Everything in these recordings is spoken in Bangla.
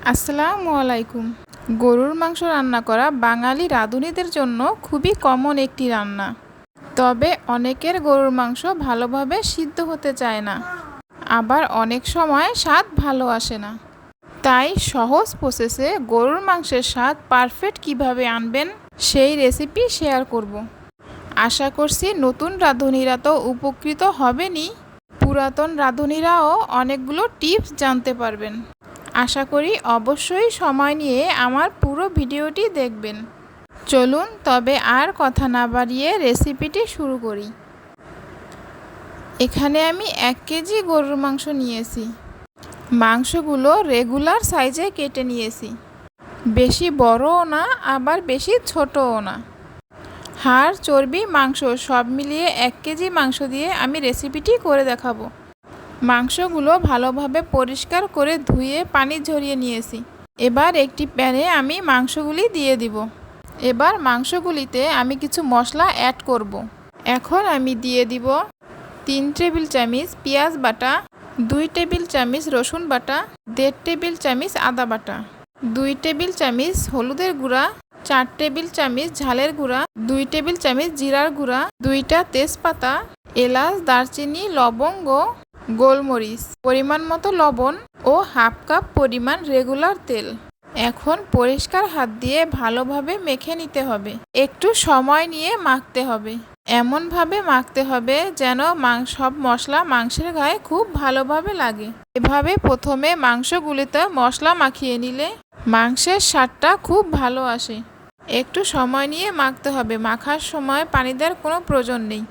আসসালামু আলাইকুম। গরুর মাংস রান্না করা বাঙালি রাঁধুনিদের জন্য খুবই কমন একটি রান্না। তবে অনেকের গরুর মাংস ভালোভাবে সিদ্ধ হতে চায় না, আবার অনেক সময় স্বাদ ভালো আসে না। তাই সহজ প্রসেসে গরুর মাংসের স্বাদ পারফেক্ট কিভাবে আনবেন সেই রেসিপি শেয়ার করব। আশা করছি নতুন রাঁধুনিরা তো উপকৃত হবেনই, পুরাতন রাঁধুনিরাও অনেকগুলো টিপস জানতে পারবেন। আশা করি অবশ্যই সময় নিয়ে আমার পুরো ভিডিওটি দেখবেন। চলুন তবে আর কথা না বাড়িয়ে রেসিপিটি শুরু করি। এখানে আমি 1 কেজি গরুর মাংস নিয়েছি। মাংসগুলো রেগুলার সাইজে কেটে নিয়েছি, বেশি বড়ও না আবার বেশি ছোটও না। হাড়, চর্বি, মাংস সব মিলিয়ে 1 কেজি মাংস দিয়ে আমি রেসিপিটি করে দেখাবো। মাংসগুলো ভালোভাবে পরিষ্কার করে ধুয়ে পানি ঝরিয়ে নিয়েছি। এবার একটি প্যানে আমি মাংসগুলি দিয়ে দিব। এবার মাংসগুলিতে আমি কিছু মশলা অ্যাড করব। এখন আমি দিয়ে দিব 3 টেবিল চামচ পেঁয়াজ বাটা, 2 টেবিল চামচ রসুন বাটা, 1.5 টেবিল চামচ আদা বাটা, 2 টেবিল চামচ হলুদের গুঁড়া, 4 টেবিল চামচ ঝালের গুঁড়া, 2 টেবিল চামচ জিরার গুঁড়া, 2টা তেজপাতা, এলাচ, দারচিনি, লবঙ্গ, গোলমরিচ, পরিমাণ মতো লবণ ও হাফ কাপ পরিমাণ রেগুলার তেল। এখন পরিষ্কার হাত দিয়ে ভালোভাবে মেখে নিতে হবে। একটু সময় নিয়ে মাখতে হবে। এমনভাবে মাখতে হবে যেন সব মশলা মাংসের গায়ে খুব ভালোভাবে লাগে। এভাবে প্রথমে মাংসগুলিতে মশলা মাখিয়ে নিলে মাংসের স্বাদটা খুব ভালো আসে। একটু সময় নিয়ে মাখতে হবে। মাখার সময় পানি দেওয়ার কোনো প্রয়োজন নেই।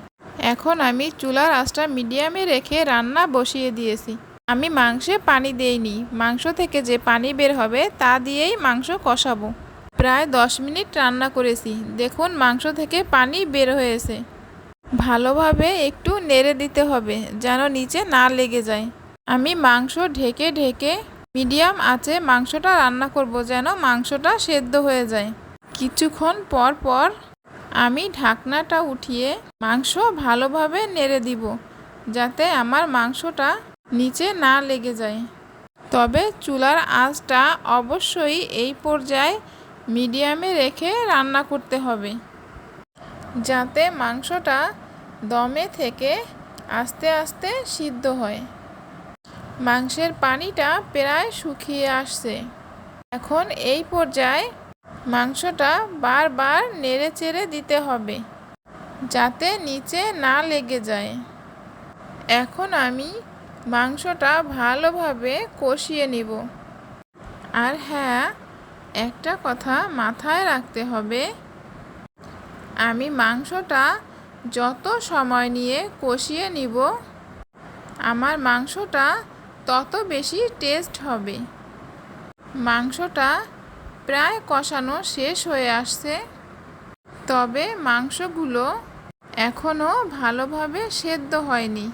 এখন আমি চুলার আঁচটা মিডিয়ামে রেখে রান্না বসিয়ে দিয়েছি। আমি মাংসে পানি দেইনি, মাংস থেকে যে পানি বের হবে তা দিয়েই মাংস কষাবো। প্রায় 10 মিনিট রান্না করেছি। দেখুন মাংস থেকে পানি বের হয়েছে। ভালোভাবে একটু নেড়ে দিতে হবে যেন নিচে না লেগে যায়। আমি মাংস ঢেকে ঢেকে মিডিয়াম আঁচে মাংসটা রান্না করব যেন মাংসটা সেদ্ধ হয়ে যায়। কিছুক্ষণ পর পর আমি ঢাকনাটা উঠিয়ে মাংস ভালোভাবে নেড়ে দিব যাতে আমার মাংসটা নিচে না লেগে যায়। তবে চুলার আঁচটা অবশ্যই এই পর্যায়ে মিডিয়ামে রেখে রান্না করতে হবে যাতে মাংসটা দমে থেকে আস্তে আস্তে সিদ্ধ হয়। মাংসের পানিটা প্রায় শুকিয়ে আসছে। এখন এই পর্যায়ে মাংসটা বারবার নেড়ে চেড়ে দিতে হবে যাতে নিচে না লেগে যায়। এখন আমি মাংসটা ভালোভাবে কষিয়ে নিব। আর হ্যাঁ, একটা কথা মাথায় রাখতে হবে, আমি মাংসটা যত সময় নিয়ে কষিয়ে নিব আমার মাংসটা তত বেশি টেস্ট হবে। মাংসটা প্রায় কষানো শেষ হয়ে আসছে, তবে মাংসগুলো এখনও ভালোভাবে সেদ্ধ হয়নি।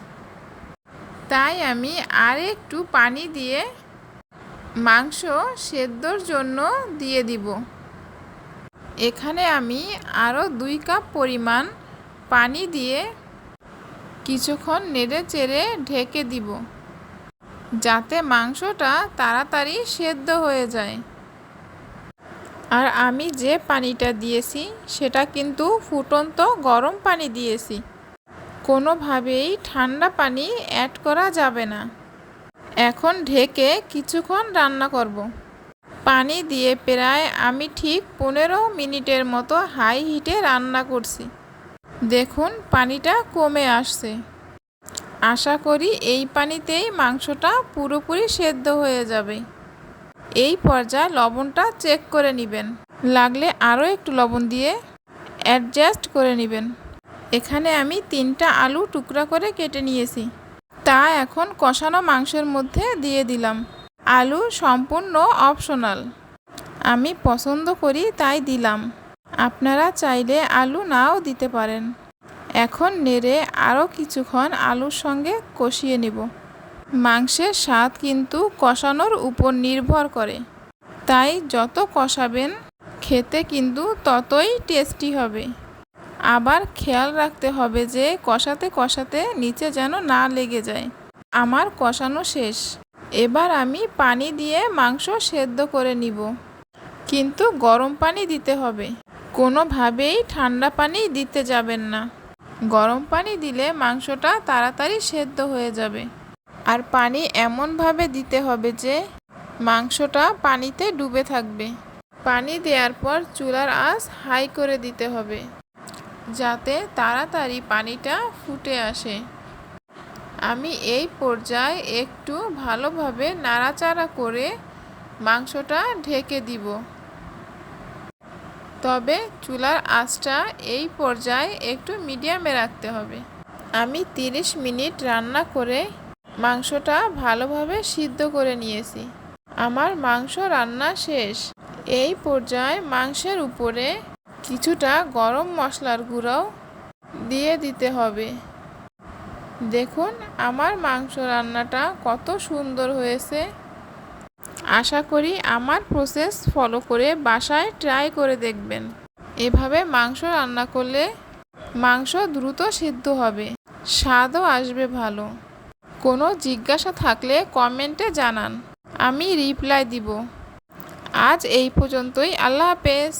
তাই আমি আর একটু পানি দিয়ে মাংস সেদ্ধর জন্য দিয়ে দিব। এখানে আমি আরও 2 কাপ পরিমাণ পানি দিয়ে কিছুক্ষণ নেড়ে চেড়ে ঢেকে দিব যাতে মাংসটা তাড়াতাড়ি সেদ্ধ হয়ে যায়। আর আমি যে পানিটা দিয়েছি সেটা কিন্তু ফুটন্ত গরম পানি দিয়েছি, কোনোভাবেই ঠান্ডা পানি অ্যাড করা যাবে না। এখন ঢেকে কিছুক্ষণ রান্না করব। পানি দিয়ে প্রায় আমি ঠিক 15 মিনিটের মতো হাই হিটে রান্না করছি। দেখুন পানিটা কমে আসছে। আশা করি এই পানিতেই মাংসটা পুরোপুরি সেদ্ধ হয়ে যাবে। এই পর্যায়ে লবণটা চেক করে নেবেন, লাগলে আরও একটু লবণ দিয়ে অ্যাডজাস্ট করে নেবেন। এখানে আমি 3টা আলু টুকরা করে কেটে নিয়েছি, তা এখন কষানো মাংসের মধ্যে দিয়ে দিলাম। আলু সম্পূর্ণ অপশনাল, আমি পছন্দ করি তাই দিলাম। আপনারা চাইলে আলু নাও দিতে পারেন। এখন নেড়ে আরও কিছুক্ষণ আলুর সঙ্গে কষিয়ে নেব। মাংসের স্বাদ কিন্তু কষানোর উপর নির্ভর করে, তাই যত কষাবেন খেতে কিন্তু ততই টেস্টি হবে। আবার খেয়াল রাখতে হবে যে কষাতে কষাতে নিচে যেন না লেগে যায়। আমার কষানো শেষ, এবার আমি পানি দিয়ে মাংস সেদ্ধ করে নিব, কিন্তু গরম পানি দিতে হবে, কোনোভাবেই ঠান্ডা পানি দিতে যাবেন না। গরম পানি দিলে মাংসটা তাড়াতাড়ি সেদ্ধ হয়ে যাবে। আর পানি এমনভাবে দিতে হবে যে মাংসটা পানিতে ডুবে থাকবে। পানি দেওয়ার পর চুলার আঁচ হাই করে দিতে হবে, যাতে তাড়াতাড়ি পানিটা ফুটে আসে। আমি এই পর্যায়ে একটু ভালোভাবে নাড়াচাড়া করে মাংসটা ঢেকে দিব। তবে চুলার আঁচটা এই পর্যায়ে একটু মিডিয়ামে রাখতে হবে। আমি 30 মিনিট রান্না করে মাংসটা ভালোভাবে সিদ্ধ করে নিয়েছি। আমার মাংস রান্না শেষ। এই পর্যায়ে মাংসের উপরে কিছুটা গরম মশলার গুঁড়াও দিয়ে দিতে হবে। দেখুন আমার মাংস রান্নাটা কত সুন্দর হয়েছে। আশা করি আমার প্রসেস ফলো করে বাসায় ট্রাই করে দেখবেন। এভাবে মাংস রান্না করলে মাংস দ্রুত সিদ্ধ হবে, স্বাদও আসবে ভালো। কোনো জিজ্ঞাসা থাকলে কমেন্টে জানান, আমি রিপ্লাই দিব। আজ এই পর্যন্তই। আল্লাহ হাফেজ।